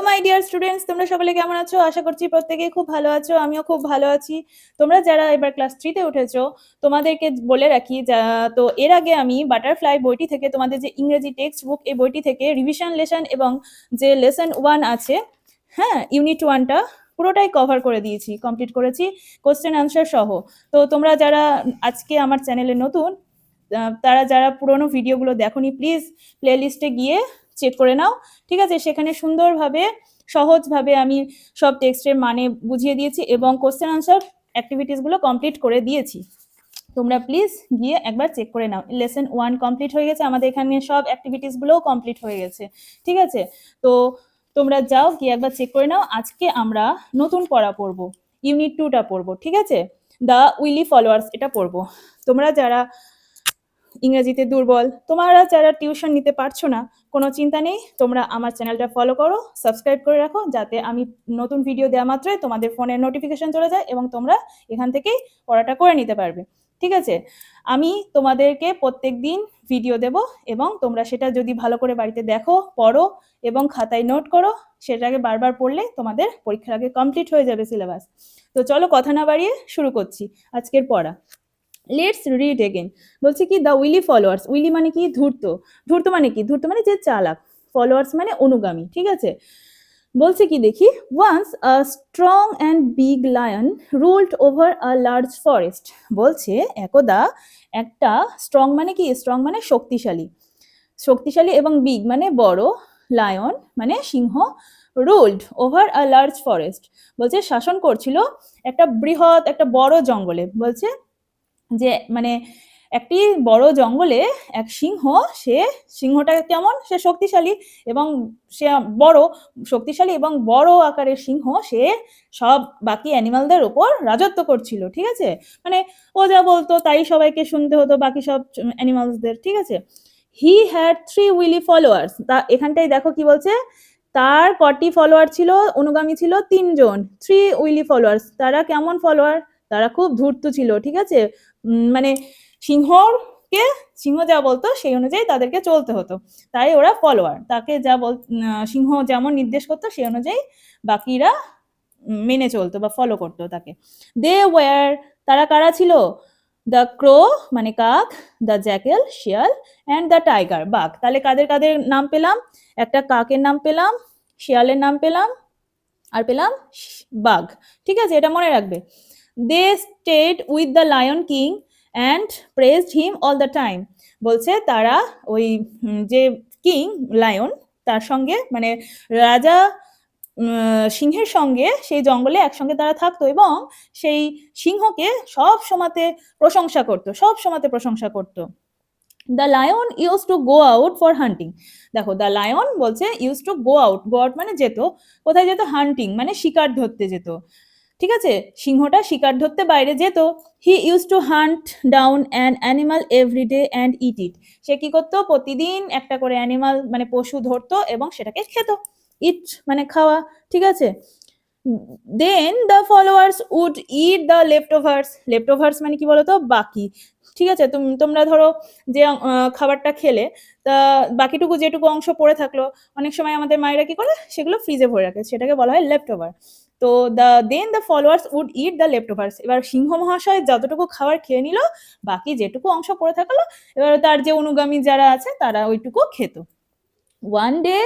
My dear students, তোমরা সকলে কেমন আছো? আশা করছি প্রত্যেকেই খুব ভালো আছো। আমিও খুব ভালো আছি। তোমরা যারা এবার ক্লাস 3 তে উঠেছো, তোমাদেরকে বলে রাখি তো এর আগে আমি বাটারফ্লাই বইটি থেকে তোমাদের যে ইংরেজি টেক্সট বুক, এই বইটি থেকে রিভিশন লেসন এবং যে লেসন 1 আছে, হ্যাঁ, ইউনিট 1 টা পুরোটাই কভার করে দিয়েছি, কমপ্লিট করেছি কোশ্চেন আনসার সহ। তো তোমরা যারা আজকে আমার চ্যানেলে নতুন, তারা যারা পুরোনো ভিডিওগুলো দেখোনি, প্লিজ প্লেলিস্টে গিয়ে চেক করে নাও, ঠিক আছে? সেখানে সুন্দরভাবে সহজভাবে আমি সব টেক্সটের মানে বুঝিয়ে দিয়েছি এবং কোশ্চেন আনসার অ্যাক্টিভিটিসগুলো কমপ্লিট করে দিয়েছি। তোমরা প্লিজ গিয়ে একবার চেক করে নাও। লেসন 1 কমপ্লিট হয়ে গেছে, আমাদের এখানে সব অ্যাক্টিভিটিসগুলোও কমপ্লিট হয়ে গেছে, ঠিক আছে? তো তোমরা যাও গিয়ে একবার চেক করে নাও। আজকে আমরা নতুন পড়া পড়বো, ইউনিট 2টা পড়বো, ঠিক আছে? দ্য উইলি ফলোয়ার্স, এটা পড়বো। তোমরা যারা ইংরেজিতে দুর্বল, তোমরা যারা টিউশন নিতে পারছো না, কোনো চিন্তা নেই, তোমরা আমার চ্যানেলটা ফলো করো, সাবস্ক্রাইব করে রাখো, যাতে আমি নতুন ভিডিও দেওয়া মাত্রই তোমাদের ফোনে নোটিফিকেশন চলে যায় এবং তোমরা এখান থেকেই পড়াটা করে নিতে পারবে, ঠিক আছে? আমি তোমাদেরকে প্রত্যেক দিন ভিডিও দেব এবং তোমরা সেটা যদি ভালো করে বাড়িতে দেখো, পড়ো এবং খাতায় নোট করো, সেটাকে বারবার পড়লে তোমাদের পরীক্ষার আগে কমপ্লিট হয়ে যাবে সিলেবাস। তো চলো কথা না বাড়িয়ে শুরু করছি আজকের পড়া। Let's read again. বলছে কি, দ্য উইলি ফলোয়ার্স। উইলি মানে কি? ধূর্ত। ধূর্ত মানে কি? ধূর্ত মানে যে চালাক। ফলোয়ার্স মানে অনুগামী, ঠিক আছে? বলছে কি দেখি, once a strong and big lion ruled over a large forest. বলছে একদা একটা, স্ট্রং মানে কি? স্ট্রং মানে শক্তিশালী, শক্তিশালী এবং বিগ মানে বড়, লায়ন মানে সিংহ, ruled over a large forest বলছে শাসন করছিল একটা বৃহৎ, একটা বড় জঙ্গলে। বলছে যে মানে একটি বড় জঙ্গলে এক সিংহ, সে সিংহটা কেমন? সে শক্তিশালী এবং সে বড়, শক্তিশালী এবং বড় আকারের সিংহ, সে সব বাকি অ্যানিমালদের উপর রাজত্ব করছিল, ঠিক আছে? মানে ও যা বলতো তাই সবাইকে শুনতে হতো, বাকি সব অ্যানিমালসদের, ঠিক আছে? He had 3 wily followers. তা এখানটাই দেখো কি বলছে, তার কটি ফলোয়ার ছিল? অনুগামী ছিল 3 জন। 3 উইলি ফলোয়ার্স। তারা কেমন ফলোয়ার? তারা খুব ধূর্ত ছিল, ঠিক আছে? মানে সিংহকে, সিংহ যা বলতো সেই অনুযায়ী তাদেরকে চলতে হতো, তাই ওরা ফলোয়ার। তাকে যা সিংহ যেমন নির্দেশ করতো সেই অনুযায়ী বাকিরা মেনে চলতো বা ফলো করতো তাকে। দে ওয়ার, তারা কারা ছিল? দ্য ক্রো মানে কাক, দ্য জ্যাকেল শিয়াল, অ্যান্ড দ্য টাইগার বাঘ। তাহলে কাদের কাদের নাম পেলাম? একটা কাকের নাম পেলাম, শিয়ালের নাম পেলাম, আর পেলাম বাঘ, ঠিক আছে? এটা মনে রাখবে। They stayed with the lion king and praised him all the time. বলছে তারা ওই যে কিং লায়ন, তার সঙ্গে মানে রাজা সিংহের সঙ্গে সেই জঙ্গলে একসঙ্গে তারা থাকতো এবং সেই সিংহকে সব সময়তে প্রশংসা করতো, সব সময়তে প্রশংসা করতো। The lion use to go out for hunting. দেখো, দ্য লায়ন বলছে use to go out, go out মানে যেত, কোথায় যেত? হান্টিং মানে শিকার ধরতে যেত, ঠিক আছে? সিংহটা শিকার ধরতে বাইরে যেত। He use to hunt down an animal every day and eat it. সে কি করতো? প্রতিদিন একটা করে অ্যানিমাল মানে পশু ধরতো এবং সেটাকে খেত। ইট মানে খাওয়া, ঠিক আছে? Then the followers would eat the leftovers. Leftovers মানে কি বলতো? বাকি, ঠিক আছে? তোমরা ধরো যে খাবারটা খেলে, তা বাকিটুকু যেটুকু অংশ পড়ে থাকলো, অনেক সময় আমাদের মায়েরা কি করে? সেগুলো ফ্রিজে ভরে রাখে, সেটাকে বলা হয় লেফট ওভার। তো then the followers would eat the leftovers. এবার সিংহ মহাশয় যতটুকু খাবার খেয়ে নিল, বাকি যেটুকু অংশ পড়ে থাকলো, এবার তার যে অনুগামী যারা আছে তারা ওইটুকু খেত। One day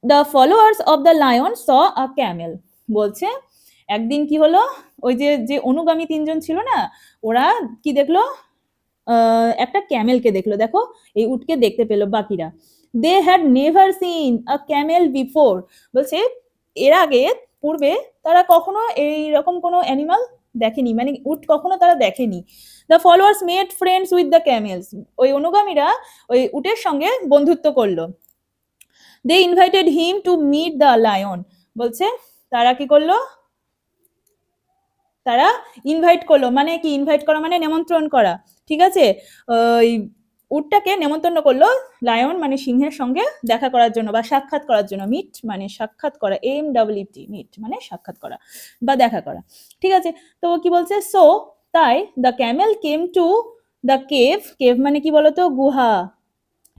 the followers of the lion saw a Camel. বলছে একদিন কি হলো, ওই যে যে অনুগামী 3 জন ছিল না, ওরা কি দেখলো? একটা ক্যামেলকে দেখলো। দেখো, এই উটকে দেখতে পেলো বাকিরা। They had never seen a camel before. বলছে এর আগে, পূর্বে তারা কখনো এইরকম কোনো অ্যানিমাল দেখেনি, মানে উট কখনো তারা দেখেনি। The followers made friends with the camels. ওই অনুগামীরা ওই উটের সঙ্গে বন্ধুত্ব করলো। They invited him to meet the lion. বলছে তারা কি করলো? তারা ইনভাইট করলো, মানে কি? ইনভাইট করা মানে নেমন্ত্রণ করা, ঠিক আছে? ওই উটটাকে নেমন্তন্ন করলো লায়ন মানে সিংহের সঙ্গে দেখা করার জন্য বা সাক্ষাৎ করার জন্য। মিট মানে সাক্ষাৎ করা, MWT, মিট মানে সাক্ষাৎ করা বা দেখা করা, ঠিক আছে? তো কি বলছে? সো তাই the Camel came to the cave. Cave মানে কি বলতো? গুহা,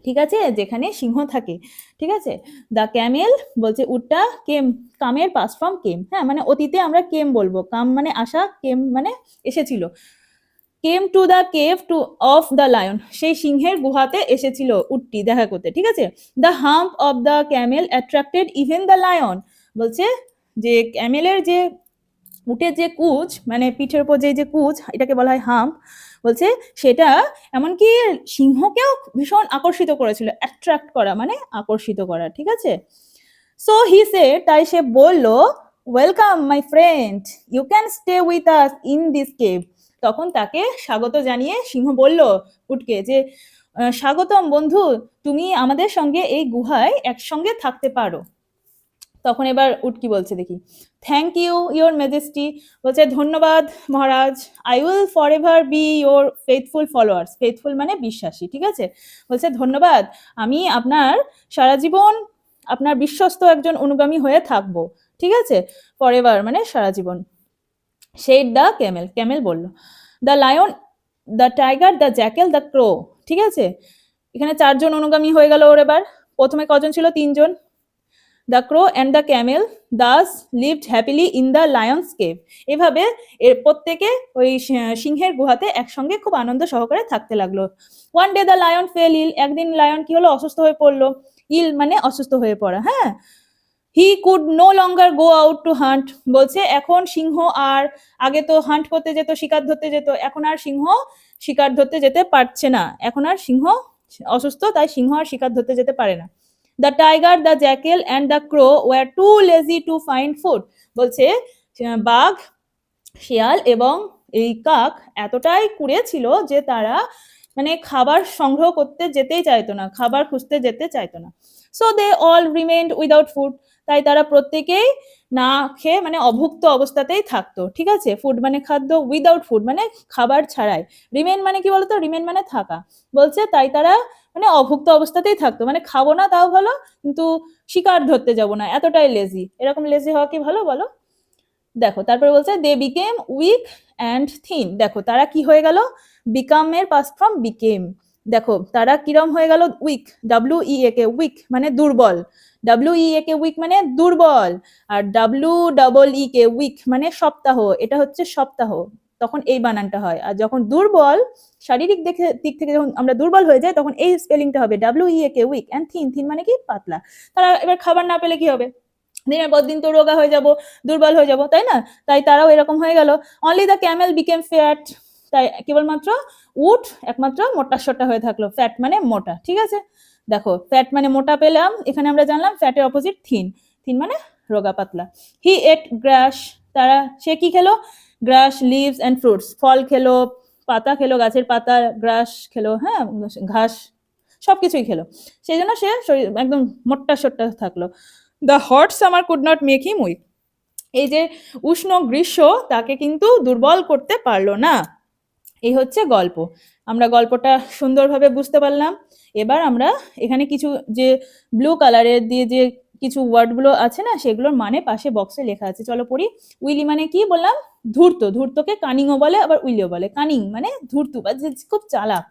ঠিক আছে, যেখানে সিংহ থাকে। ঠিক আছে, দ্য ক্যামেল বলছে উটটা কেম, কামের পাস ফ্রম কেম, হ্যাঁ মানে অতীতে আমরা কেম বলবো, কাম মানে আসা, কেম মানে এসেছিল। Came to the cave to of the lion, সেই সিংহের গুহাতে এসেছিল উটটি দেখা করতে। ঠিক আছে, the hump of the camel attracted even the lion, বলছে যে ক্যামেলের যে উটের যে কুচ, মানে পিঠের উপর যে কুচ, এটাকে বলা হয় হাম্প, বলছে সেটা এমনকি সিংহকেও ভীষণ আকর্ষিত করেছিল, অ্যাট্রাক্ট করা মানে আকর্ষিত করা। ঠিক আছে, সো হি সেড, তাই সে বলল, welcome my friend, you can stay with us in this cave. তখন তাকে স্বাগত জানিয়ে সিংহ বলল উটকে যে স্বাগতম বন্ধু, তুমি আমাদের সঙ্গে এই গুহায় একসঙ্গে থাকতে পারো। তখন এবার উট কি বলছে দেখি, থ্যাংক ইউ ইয়োর ম্যাজেস্টি, বলছে ধন্যবাদ মহারাজ, I will forever be your faithful followers, faithful মানে বিশ্বাসী। ঠিক আছে, বলছে ধন্যবাদ, আমি আপনার সারা জীবন আপনার বিশ্বস্ত একজন অনুগামী হয়ে থাকবো। ঠিক আছে, ফর এভার মানে সারা জীবন। সেইড দ্য ক্যামেল, ক্যামেল বলল, the lion, the tiger, the jackal, the crow. ঠিক আছে, এখানে 4 জন অনুগামী হয়ে গেল ওর। এবার প্রথমে কজন ছিল? 3 জন। The crow and the camel thus lived happily in the lion's cave. এভাবে এর প্রত্যেকে ওই সিংহের গুহাতে একসঙ্গে খুব আনন্দ সহকারে থাকতে লাগলো। One day the lion fell ill, একদিন লায়ন কি হলো? অসুস্থ হয়ে পড়লো। ইল মানে অসুস্থ হয়ে পড়া। হ্যাঁ, he could no longer go out to hunt, বলছে এখন সিংহ আর, আগে তো হান্ট করতে যেত, শিকার ধরতে যেত, এখন আর সিংহ শিকার ধরতে যেতে পারছে না, এখন আর সিংহ অসুস্থ, তাই সিংহ আর শিকার ধরতে যেতে পারে না। The tiger, the jackal and the crow were too lazy to find food, বলছে বাঘ, শিয়াল এবং এই কাক এতটাই কুড়ে ছিল যে তারা মানে খাবার সংগ্রহ করতে যেতেই চাইতো না, খাবার খুঁজতে যেতে চাইতো না। So they all remained without food, তাই তারা প্রত্যেকেই না খেয়ে মানে অভুক্ত অবস্থাতেই থাকতো। ঠিক আছে, ফুড মানে খাদ্য, উইদাউট ফুড মানে খাবার ছাড়াই, রিমেইন মানে কি বলতো? রিমেইন মানে থাকা। বলছে তাই তারা মানে অভুক্ত অবস্থাতেই থাকতো, মানে খাবো না তাও ভালো, কিন্তু শিকার ধরতে যাবো না, এতটাই লেজি। এরকম লেজি হওয়া কি ভালো বলো? দেখো তারপরে বলছে they became weak and thin, দেখো তারা কি হয়ে গেল? বিকামের পাস্ট ফ্রম বিকেম, দেখো তারা কিরম হয়ে গেল? Week, W E A K, week মানে দুর্বল, W E A K week মানে দুর্বল, আর ডাব্লিউ ডাবল ই কে উইক মানে সপ্তাহ, এটা হচ্ছে সপ্তাহ, তখন এই বানানটা হয়। আর যখন দুর্বল, শারীরিক দিক থেকে যখন আমরা দুর্বল হয়ে যাই, তখন এই স্পেলিংটা হবে W E A K weak and thin, thin মানে কি? পাতলা। তারা এবার খাবার না পেলে কি হবে? দিনের পর দিন তো রোগা হয়ে যাব, দুর্বল হয়ে যাব, তাই না? তাই তারাও এরকম হয়ে গেল। Only the Camel became fat, তাই কেবলমাত্র উট একমাত্র মোটা সোটা হয়ে থাকলো, ফ্যাট মানে মোটা। ঠিক আছে, দেখো ফ্যাট মানে মোটা পেলাম, এখানে আমরা জানলাম ফ্যাটের অপোজিট থিন, থিন মানে রোগা পাতলা। হি এট গ্রাস, তারা সে কি খেলো? গ্রাস, লিভস অ্যান্ড ফ্রুটস, ফল খেলো, পাতা খেলো, গাছের পাতা, গ্রাস খেলো, হ্যাঁ ঘাস, সবকিছুই খেলো, সেই জন্য সে শরীর একদম মোট্টা সোট্টা থাকলো। The hot summer could not make him weak, এই যে উষ্ণ গ্রীষ্ম তাকে কিন্তু দুর্বল করতে পারলো না। এই হচ্ছে গল্প, আমরা গল্পটা সুন্দরভাবে বুঝতে পারলাম। এবার আমরা এখানে কিছু যে ব্লু কালারের দিয়ে যে কিছু ওয়ার্ডগুলো আছে না, সেগুলোর মানে পাশে বক্সে লেখা আছে, চলো পড়ি। উইলি মানে কি বললাম? ধূর্ত, ধূর্তকে কানিংও বলে, আবার উইলিও বলে। কানিং মানে ধূর্ত বা যে খুব চালাক।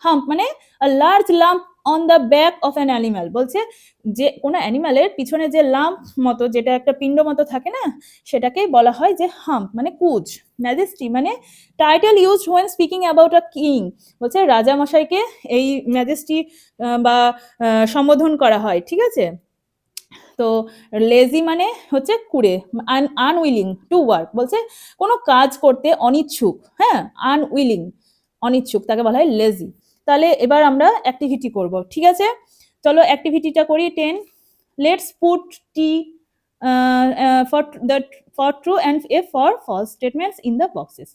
হাম্প মানে a large lump on the back of an animal, বলছে যে কোনো অ্যানিমালের পিছনে যে লাম্প মতো, যেটা একটা পিণ্ড মতো থাকে না, সেটাকেই বলা হয় যে হাম্প মানে কুজ। ম্যাজেস্টি মানে title use when speaking about a king, বলছে রাজামশাইকে এই ম্যাজেস্টি বা সম্বোধন করা হয়। ঠিক আছে, তো লেজি মানে হচ্ছে কুড়ে, আনউইলিং টু ওয়ার্ক, বলছে কোনো কাজ করতে অনিচ্ছুক। হ্যাঁ, আনউইলিং অনিচ্ছুক, তাকে বলা হয় লেজি। তাহলে এবার আমরা অ্যাক্টিভিটি করব। ঠিক আছে, চলো অ্যাক্টিভিটিটা করি। 10, let's put T for true and F for false statements in the boxes.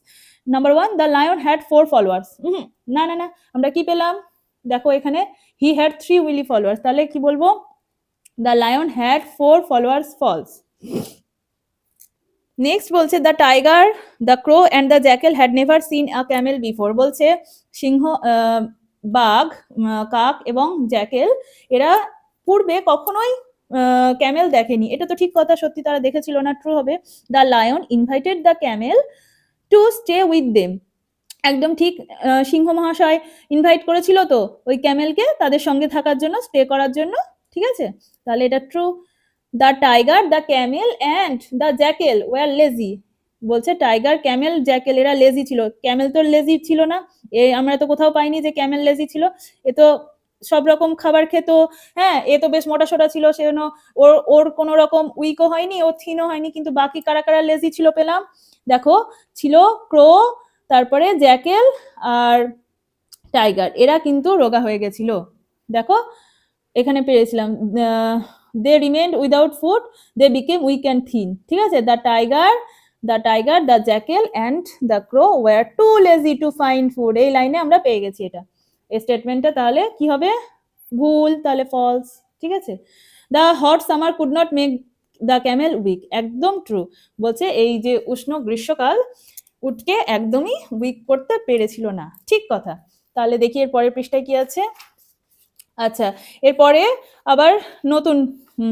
Number 1, the lion had 4 followers. না না না, আমরা কি পেলাম? দেখো এখানে he had 3 willy followers, তাহলে কি বলবো? The lion had 4 followers, false. Next বলছে the tiger, the crow and the jackal had never seen a camel before, বলছে সিংহ, বাঘ, কাক এবং জ্যাকেল এরা পূর্বে কখনোই ক্যামেল দেখেনি। এটা তো ঠিক কথা, সত্যি তারা দেখেছিল না, ট্রু হবে। The lion invited the camel to stay with them একদম ঠিক সিংহ মহাশয় ইনভাইট করেছিল তো ওই ক্যামেলকে তাদের সঙ্গে থাকার জন্য, স্টে করার জন্য। ঠিক আছে, তাহলে এটা true. The tiger, the camel and the jackal were lazy. বলছে টাইগার, ক্যামেল, জ্যাকেল এরা লেজি ছিল। ক্যামেল তো লেজি ছিল না, আমরা তো কোথাও পাইনি যে ক্যামেল লেজি ছিল। এ তো সব রকম খাবার খেত। হ্যাঁ, এ তো বেশ মোটা সোটা ছিল, সেজন্য ওর ওর কোনো রকম উইকও হয়নি, ও থিনও হয়নি। কিন্তু বাকি কারা কারা লেজি ছিল পেলাম? দেখো, ছিল ক্রো, তারপরে জ্যাকেল আর টাইগার, এরা কিন্তু রোগা হয়ে গেছিল। দেখো এখানে পেয়েছিলাম, they remained without food, they became weak and thin. ঠিক আছে, the tiger, the jackal and the crow were too lazy to find food. এই লাইনে আমরা পেয়ে গেছি এটা। এই স্টেটমেন্টটা তাহলে কি হবে? ভুল, তাহলে ফলস। ঠিক আছে, the hot summer could not make the camel weak, একদম ট্রু। বলছে এই যে উষ্ণ গ্রীষ্মকাল উটকে একদমই উইক করতে পেরেছিল না। ঠিক কথা। তাহলে দেখি এর পরের পৃষ্ঠায় কি আছে। আচ্ছা, এরপরে আবার নতুন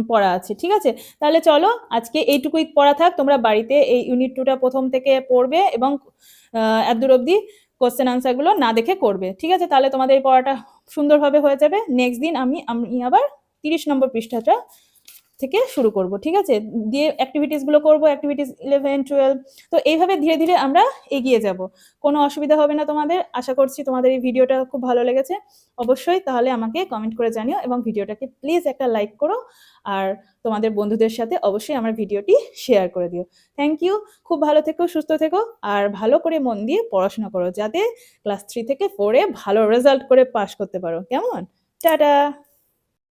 পড়া আছে। ঠিক আছে, তাহলে চলো আজকে এইটুকুই পড়া থাক। তোমরা বাড়িতে এই ইউনিট 2টা প্রথম থেকে পড়বে এবং এতদূর অবধি কোশ্চেন আনসারগুলো না দেখে করবে। ঠিক আছে, তাহলে তোমাদের এই পড়াটা সুন্দরভাবে হয়ে যাবে। নেক্সট দিন আমি আবার 30 নম্বর পৃষ্ঠাটা থেকে শুরু করব। ঠিক আছে, দিয়ে অ্যাক্টিভিটিসগুলো করব, অ্যাক্টিভিটিস 11, 12। তো এইভাবে ধীরে ধীরে আমরা এগিয়ে যাব, কোনো অসুবিধা হবে না তোমাদের। আশা করছি তোমাদের এই ভিডিওটা খুব ভালো লেগেছে। অবশ্যই তাহলে আমাকে কমেন্ট করে জানিও এবং ভিডিওটাকে প্লিজ একটা লাইক করো, আর তোমাদের বন্ধুদের সাথে অবশ্যই আমার ভিডিওটি শেয়ার করে দিও। Thank you. খুব ভালো থেকো, সুস্থ থেকো, আর ভালো করে মন দিয়ে পড়াশোনা করো, যাতে ক্লাস 3 থেকে 4-এ ভালো রেজাল্ট করে পাস করতে পারো। কেমন? টাটা।